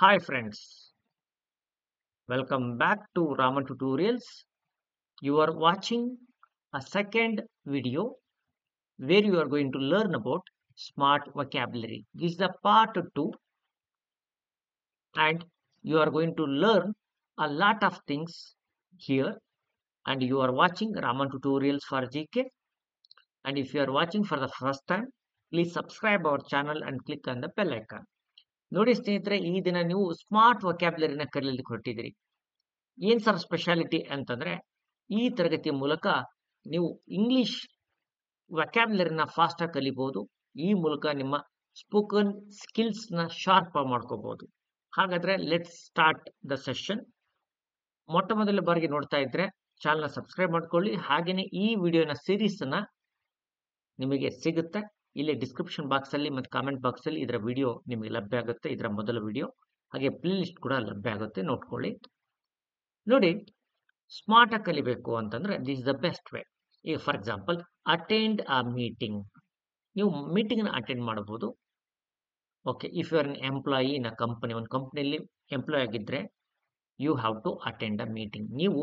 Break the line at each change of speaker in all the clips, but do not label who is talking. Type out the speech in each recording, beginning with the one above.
Hi friends, welcome back to Raman Tutorials. You are watching a second video where you are going to learn about smart vocabulary. This is the part 2 and you are going to learn a lot of things here, and you are watching Raman Tutorials for GK. And if you are watching for the first time, please subscribe our channel and click on the bell icon. ನೋಡಿ ಸ್ನೇಹಿತರೆ, ಈ ದಿನ ನೀವು smart ವೊಕ್ಯಾಬ್ಯುಲರಿನ ಕಲಿಯಲಿಕ್ಕೆ ಹೊರಟಿದ್ದೀರಿ. ಏನ್ sir speciality ಅಂತಂದ್ರೆ, ಈ ತರಗತಿಯ ಮೂಲಕ ನೀವು ಇಂಗ್ಲಿಷ್ ವೊಕ್ಯಾಬ್ಯುಲರಿನ ಫಾಸ್ಟ್ ಆಗಿ ಕಲಿಬಹುದು. ಈ ಮೂಲಕ ನಿಮ್ಮ ಸ್ಪೋಕನ್ ಸ್ಕಿಲ್ಸ್ ನ ಶಾರ್ಪ್ ಮಾಡ್ಕೋಬಹುದು. ಹಾಗಾದ್ರೆ ಲೆಟ್ಸ್ ಸ್ಟಾರ್ಟ್ ದ ಸೆಷನ್. ಮೊಟ್ಟ ಮೊದಲ ಬಾರಿಗೆ ನೋಡ್ತಾ ಇದ್ರೆ ಚಾನಲ್ ಸಬ್ಸ್ಕ್ರೈಬ್ ಮಾಡ್ಕೊಳ್ಳಿ. ಹಾಗೇನೆ ಈ ವಿಡಿಯೋನ ಸೀರೀಸ್ ನ ನಿಮಗೆ ಸಿಗುತ್ತೆ. ಇಲ್ಲಿ ಡಿಸ್ಕ್ರಿಪ್ಷನ್ ಬಾಕ್ಸ್ ಅಲ್ಲಿ ಮತ್ತು ಕಾಮೆಂಟ್ ಬಾಕ್ಸ್ ಅಲ್ಲಿ ಇದರ ವಿಡಿಯೋ ನಿಮಗೆ ಲಭ್ಯ ಆಗುತ್ತೆ. ಇದರ ಮೊದಲ ವಿಡಿಯೋ ಹಾಗೆ ಪ್ಲೇ ಲಿಸ್ಟ್ ಕೂಡ ಲಭ್ಯ ಆಗುತ್ತೆ, ನೋಡ್ಕೊಳ್ಳಿ. ನೋಡಿ, ಸ್ಮಾರ್ಟ್ ಆಗಿ ಕಲಿಬೇಕು ಅಂತಂದ್ರೆ this is the best way. ಈಗ for example, attend a meeting. ನೀವು ಮೀಟಿಂಗ್ ನ ಅಟೆಂಡ್ ಮಾಡಬಹುದು. Okay, if you are an employee in a company, ಒಂದು ಕಂಪನಿಯಲ್ಲಿ ಎಂಪ್ಲಾಯ್ ಆಗಿದ್ರೆ you have to attend a meeting. ನೀವು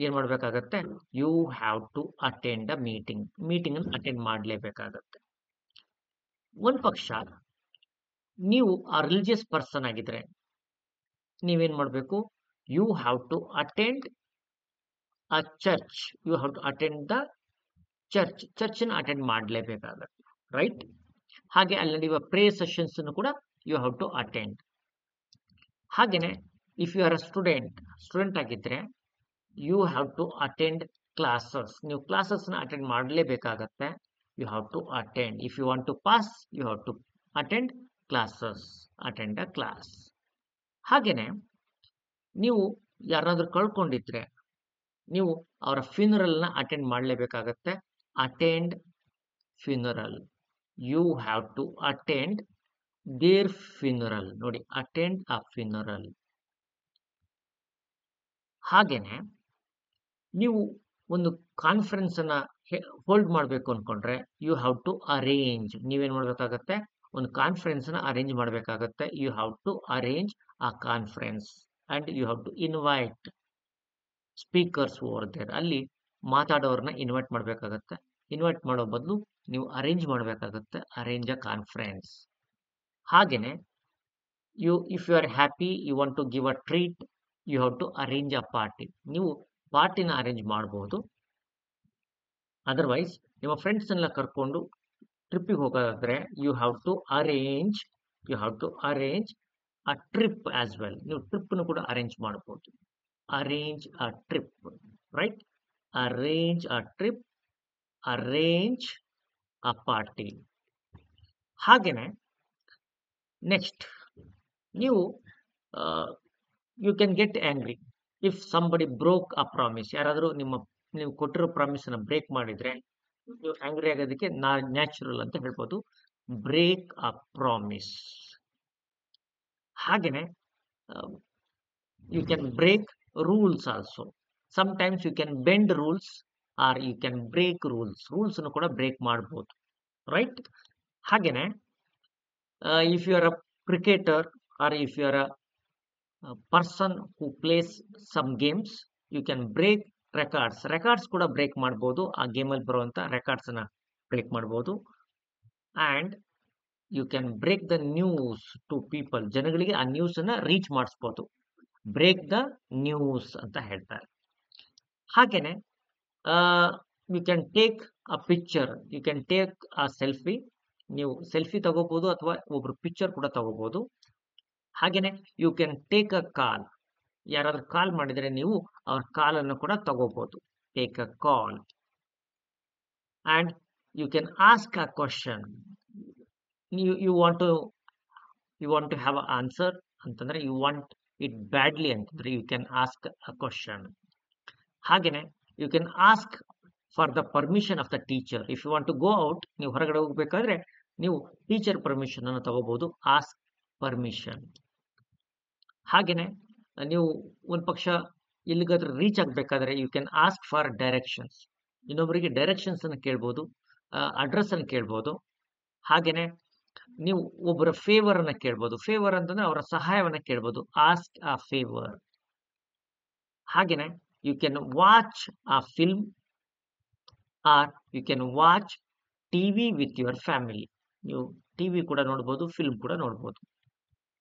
ಏನ್ ಮಾಡ್ಬೇಕಾಗತ್ತೆ? You have to attend a meeting. Meeting ಅನ್ನು ಅಟೆಂಡ್ ಮಾಡಲೇಬೇಕಾಗತ್ತೆ. ಒಂದ್ ಪಕ್ಷ ನೀವು ಆ ರಿಲಿಜಿಯಸ್ ಪರ್ಸನ್ ಆಗಿದ್ರೆ ನೀವೇನ್ ಮಾಡ್ಬೇಕು? You have to attend a church. You have to attend the church. Church ಅನ್ನು ಅಟೆಂಡ್ ಮಾಡಲೇಬೇಕಾಗತ್ತೆ, ರೈಟ್? ಹಾಗೆ ಅಲ್ಲಿ ನಡೆಯುವ ಪ್ರೇ ಸೆಷನ್ಸ್ ಕೂಡ ಯು ಹ್ಯಾವ್ ಟು ಅಟೆಂಡ್. ಹಾಗೇನೆ if you are a student ಆಗಿದ್ರೆ you have to attend classes. ನೀವು classes ನ ಅಟೆಂಡ್ ಮಾಡಲೇಬೇಕಾಗತ್ತೆ. You have to attend. If you want to pass you have to attend classes, attend a class. ಹಾಗೇನೆ ನೀವು ಯಾರಾದ್ರೂ ಕಳ್ಕೊಂಡಿದ್ರೆ ನೀವು ಅವರ ಫ್ಯೂನರಲ್ ನ ಅಟೆಂಡ್ ಮಾಡಲೇಬೇಕಾಗತ್ತೆ. Attend funeral. You have to attend their funeral. ನೋಡಿ, ಅಟೆಂಡ್ ಅ ಫ್ಯೂನರಲ್. ಹಾಗೇನೆ ನೀವು ಒಂದು ಕಾನ್ಫರೆನ್ಸ್ ಅನ್ನ ಹೋಲ್ಡ್ ಮಾಡಬೇಕು ಅನ್ಕೊಂಡ್ರೆ ಯು ಹ್ಯಾವ್ ಟು ಅರೇಂಜ್. ನೀವೇನ್ ಮಾಡ್ಬೇಕಾಗತ್ತೆ? ಒಂದು ಕಾನ್ಫರೆನ್ಸ್ ನ ಅರೇಂಜ್ ಮಾಡಬೇಕಾಗತ್ತೆ. You have to arrange a conference and you have to invite speakers over there. ಅಲ್ಲಿ ಮಾತಾಡೋರ್ನ ಇನ್ವೈಟ್ ಮಾಡಬೇಕಾಗತ್ತೆ. ಇನ್ವೈಟ್ ಮಾಡೋ ಬದಲು ನೀವು ಅರೇಂಜ್ ಮಾಡಬೇಕಾಗತ್ತೆ. Arrange a conference. ಹಾಗೇನೆ if you are happy, you want to give a treat, you have to arrange a party. ನೀವು ಪಾರ್ಟಿನ ಅರೇಂಜ್ ಮಾಡಬಹುದು. ಅದರ್ವೈಸ್ ನಿಮ್ಮ ಫ್ರೆಂಡ್ಸ್ ಎಲ್ಲ ಕರ್ಕೊಂಡು ಟ್ರಿಪ್ಪಿಗೆ ಹೋಗೋದಾದ್ರೆ you have to arrange a trip as well. ನೀವು ಟ್ರಿಪ್ ಕೂಡ ಅರೇಂಜ್ ಮಾಡಬಹುದು. Arrange a trip, right? Arrange a trip, arrange a party. ಹಾಗೇನೆ ನೆಕ್ಸ್ಟ್ ನೀವು you can get angry if somebody broke a promise. ಯಾರಾದರೂ ನೀವು ಕೊಟ್ಟಿರೋ ಪ್ರಾಮಿಸ್ ಅನ್ನ break ಮಾಡಿದ್ರೆ ನೀವು ಆಂಗ್ರಿ ಆಗೋದಕ್ಕೆ ನ್ಯಾಚುರಲ್ ಅಂತ ಹೇಳ್ಬೋದು. Break a promise. ಹಾಗೇನೆ you can break rules also. Sometimes you can bend rules or you can break rules. Rules ಅನ್ನು ಕೂಡ ಬ್ರೇಕ್ ಮಾಡಬಹುದು, ರೈಟ್? ಹಾಗೇನೆ if you are a cricketer or if you are a person who plays some games, you can break records ಕೂಡ break ಮಾಡಬಹುದು. ಆ game ಅಲ್ಲಿ ಬರುವಂತ records ನ ಬ್ರೇಕ್ ಮಾಡಬಹುದು. And you can break the news to people. ಜನಗಳಿಗೆ ಆ news ಅನ್ನ ರೀಚ್ ಮಾಡಿಸಬಹುದು. ಬ್ರೇಕ್ ದ ನ್ಯೂಸ್ ಅಂತ ಹೇಳ್ತಾರೆ. ಹಾಗೇನೆ you can take a picture, you can take a selfie. ನೀವು ಸೆಲ್ಫಿ ತಗೋಬಹುದು ಅಥವಾ ಒಬ್ರು ಪಿಕ್ಚರ್ ಕೂಡ ತಗೋಬಹುದು. ಹಾಗೇನೆ you can take a call. ಯಾರಾದ್ರೂ ಕಾಲ್ ಮಾಡಿದ್ರೆ ನೀವು ಅವ್ರ ಕಾಲ್ ಅನ್ನು ಕೂಡ ತಗೋಬಹುದು. Take a call. And you can ask a question. You want to have a answer ಅಂತಂದ್ರೆ, ಯು ವಾಂಟ್ ಇಟ್ ಬ್ಯಾಡ್ಲಿ ಅಂತಂದ್ರೆ you can ask a question. ಹಾಗೇನೆ you can ask for the permission of the teacher. If you want to go out, ನೀವು ಹೊರಗಡೆ ಹೋಗ್ಬೇಕಾದ್ರೆ ನೀವು teacher permission ಅನ್ನು ತಗೋಬಹುದು. Ask permission. ಹಾಗೇನೆ ನೀವು ಒಂದ್ ಪಕ್ಷ ಎಲ್ಲಿಗಾದ್ರೂ ರೀಚ್ ಆಗ್ಬೇಕಾದ್ರೆ you can ask for directions. ಇನ್ನೊಬ್ಬರಿಗೆ ಡೈರೆಕ್ಷನ್ಸ್ ಅನ್ನು ಕೇಳ್ಬೋದು, ಅಡ್ರೆಸ್ ಅನ್ನು ಕೇಳ್ಬೋದು. ಹಾಗೇನೆ ನೀವು ಒಬ್ಬರ ಫೇವರ್ ಅನ್ನ ಕೇಳ್ಬೋದು. ಫೇವರ್ ಅಂತಂದ್ರೆ ಅವರ ಸಹಾಯವನ್ನ ಕೇಳ್ಬೋದು. Ask a favour. ಹಾಗೇನೆ you can watch a film or you can watch TV with your family. ನೀವು ಟಿವಿ ಕೂಡ ನೋಡ್ಬೋದು, ಫಿಲ್ಮ್ ಕೂಡ ನೋಡ್ಬೋದು.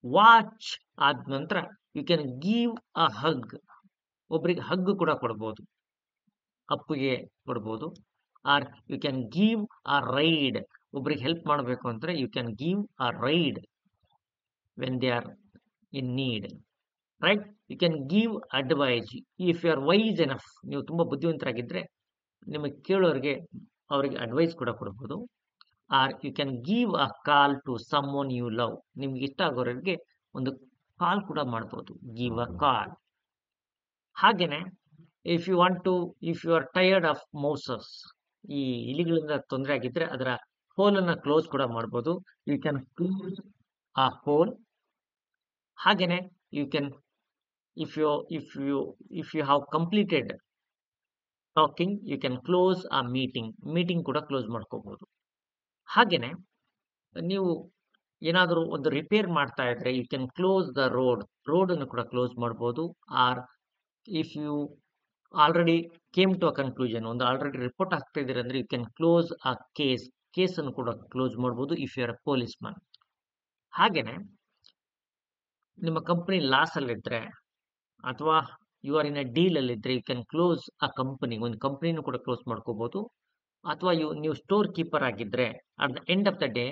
ವಾಚ್ ಆದ ನಂತರ you can give a hug. ಒಬ್ರಿಗೆ ಹಗ್ ಕೂಡ ಕೊಡ್ಬೋದು, ಅಪ್ಪಿಗೆ ಕೊಡ್ಬೋದು. Or you can give a ride. ಒಬ್ರಿಗೆ ಹೆಲ್ಪ್ ಮಾಡಬೇಕು ಅಂದ್ರೆ you can give a ride when they are in need. Right? You can give advice if you R wise enough. ನೀವು ತುಂಬಾ ಬುದ್ಧಿವಂತರಾಗಿದ್ರೆ ನಿಮಗೆ ಕೇಳೋರಿಗೆ ಅವರಿಗೆ ಅಡ್ವೈಸ್ ಕೂಡ ಕೊಡ್ಬೋದು. Or you can give a call to someone you love. ನಿಮ್ಗೆ ಇಷ್ಟ ಆಗೋರಿಗೆ ಒಂದು ಕಾಲ್ ಕೂಡ ಮಾಡ್ಬೋದು. Give a call. ಹಾಗೇನೆ if you are tired of mouses, ಈ ಇಲಿಗಳಿಂದ ತೊಂದರೆ ಆಗಿದ್ರೆ ಅದರ ಹೋಲ್ ಅನ್ನ ಕ್ಲೋಸ್ ಕೂಡ ಮಾಡ್ಬೋದು. You can close a hole. ಹಾಗೇನೆ you can if you have completed talking you can close a meeting ಕೂಡ ಕ್ಲೋಸ್ ಮಾಡ್ಕೋಬಹುದು. ಹಾಗೇನೆ ನೀವು ಏನಾದರೂ ಒಂದು ರಿಪೇರ್ ಮಾಡ್ತಾ ಇದ್ರೆ you can close the road ಅನ್ನು ಕೂಡ ಕ್ಲೋಸ್ ಮಾಡ್ಬೋದು. Or if you already came to a conclusion, ಒಂದು ಆಲ್ರೆಡಿ ರಿಪೋರ್ಟ್ ಆಗ್ತಾ ಇದ್ದೀರಿ ಅಂದ್ರೆ you can close a case ಅನ್ನು ಕೂಡ ಕ್ಲೋಸ್ ಮಾಡ್ಬೋದು if you are a police man. ಹಾಗೇನೆ ನಿಮ್ಮ ಕಂಪನಿ ಲಾಸ್ ಅಲ್ಲಿದ್ರೆ ಅಥವಾ you are in a deal ಅಲ್ಲಿದ್ರೆ you can close a company. ಒಂದು ಕಂಪನಿನೂ ಕೂಡ ಕ್ಲೋಸ್ ಮಾಡ್ಕೋಬಹುದು. ಅಥವಾ ನೀವು ಸ್ಟೋರ್ ಕೀಪರ್ ಆಗಿದ್ರೆ at the end of the day,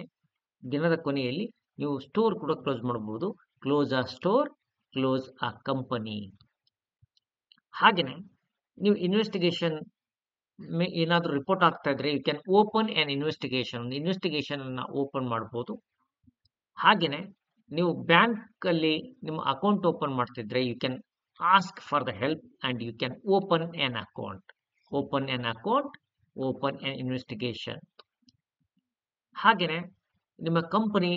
ದಿನದ ಕೊನೆಯಲ್ಲಿ ನೀವು ಸ್ಟೋರ್ ಕೂಡ ಕ್ಲೋಸ್ ಮಾಡಬಹುದು. Close a store, close a company. ಹಾಗೇನೆ ನೀವು ಇನ್ವೆಸ್ಟಿಗೇಷನ್ ಏನಾದರೂ ರಿಪೋರ್ಟ್ ಆಗ್ತಾ ಇದ್ರೆ you can open an investigation ಅನ್ನ ಓಪನ್ ಮಾಡಬಹುದು. ಹಾಗೇನೆ ನೀವು ಬ್ಯಾಂಕ್ ಅಲ್ಲಿ ನಿಮ್ಮ ಅಕೌಂಟ್ ಓಪನ್ ಮಾಡ್ತಿದ್ರೆ you can ask for the help and you can open an account, open an investigation. ಹಾಗೇನೆ ನಿಮ್ಮ ಕಂಪನಿ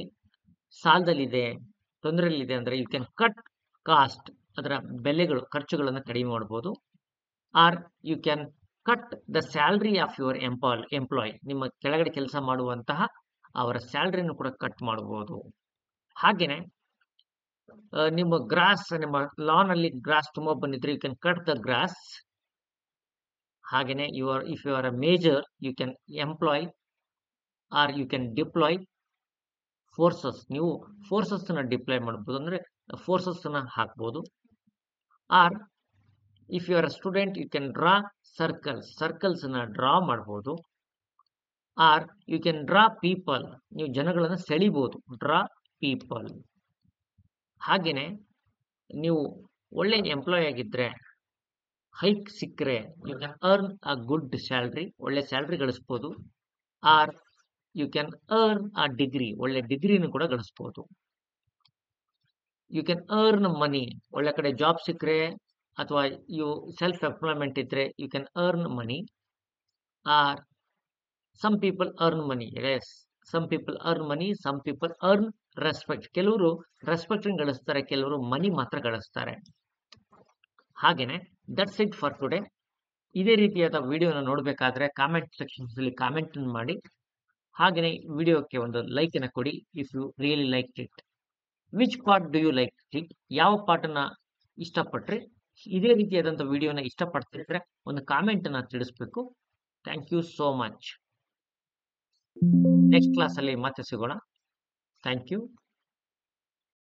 ಸಾಲದಲ್ಲಿದೆ, ತೊಂದರೆಯಲ್ಲಿದೆ ಅಂದ್ರೆ ಯು ಕ್ಯಾನ್ ಕಟ್ ಕಾಸ್ಟ್, ಅದರ ಖರ್ಚುಗಳನ್ನು ಕಡಿಮೆ ಮಾಡಬಹುದು. Or you can cut the salary of your employee. ನಿಮ್ಮ ಕೆಳಗಡೆ ಕೆಲಸ ಮಾಡುವಂತಹ ಅವರ ಸ್ಯಾಲರಿಯನ್ನು ಕೂಡ ಕಟ್ ಮಾಡಬಹುದು. ಹಾಗೇನೆ ನಿಮ್ಮ ಲಾನ್ ಅಲ್ಲಿ ಗ್ರಾಸ್ ತುಂಬಾ ಬಂದಿದ್ರೆ you can cut the grass. ಹಾಗೇನೆ if you are a major you can employ or you can deploy forces. ನೀವು ಫೋರ್ಸಸ್ ನ ಡಿಪ್ಲಾಯ್ ಮಾಡಬಹುದು, ಅಂದ್ರೆ ಫೋರ್ಸಸ್ ನ ಹಾಕ್ಬಹುದು. Or if you are a student you can draw circles ನ draw ಮಾಡಬಹುದು. Or you can draw people. ನೀವು ಜನಗಳನ್ನು ಸೆಳಿಬಹುದು, ಡ್ರಾ ಪೀಪಲ್. ಹಾಗೇನೆ ನೀವು ಒಳ್ಳೆ ಎಂಪ್ಲಾಯ್ ಆಗಿದ್ರೆ ಹೈಕ್ ಸಿಕ್ಕರೆ you can earn a good salary. ಒಳ್ಳೆ ಸ್ಯಾಲ್ರಿ ಗಳಿಸಬಹುದು. Or you can earn a degree. ಒಳ್ಳೆ ಡಿಗ್ರಿನೂ ಕೂಡ ಗಳಿಸಬಹುದು. You can earn money. ಒಳ್ಳೆ ಕಡೆ ಜಾಬ್ ಸಿಕ್ಕರೆ ಅಥವಾ ಸೆಲ್ಫ್ ಎಂಪ್ಲಾಯ್ಮೆಂಟ್ ಇದ್ರೆ you can earn money. Or some people earn money. Yes, some people earn money, some people earn respect. ಕೆಲವರು ರೆಸ್ಪೆಕ್ಟ್ ಗಳಿಸ್ತಾರೆ, ಕೆಲವರು ಮನಿ ಮಾತ್ರ ಗಳಿಸ್ತಾರೆ. ಹಾಗೇನೆ ದಟ್ಸ್ ಇಟ್ ಫಾರ್ ಟುಡೇ. ಇದೇ ರೀತಿಯಾದ ವಿಡಿಯೋನ ನೋಡಬೇಕಾದ್ರೆ ಕಾಮೆಂಟ್ ಸೆಕ್ಷನ್ಸ್ ಅಲ್ಲಿ ಕಾಮೆಂಟ್ ಮಾಡಿ. ಹಾಗೇನೆ ವಿಡಿಯೋಕ್ಕೆ ಒಂದು ಲೈಕ್ ಅನ್ನ ಕೊಡಿ if you really like it. Which part do you like it? ಯಾವ ಪಾರ್ಟನ್ನ ಇಷ್ಟಪಟ್ರೆ, ಇದೇ ರೀತಿಯಾದಂಥ ವಿಡಿಯೋನ ಇಷ್ಟಪಡ್ತಿದ್ರೆ ಒಂದು ಕಾಮೆಂಟ್ ಅನ್ನ ತಿಳಿಸ್ಬೇಕು. Thank you so much. Next class ಅಲ್ಲಿ ಮತ್ತೆ ಸಿಗೋಣ. Thank you.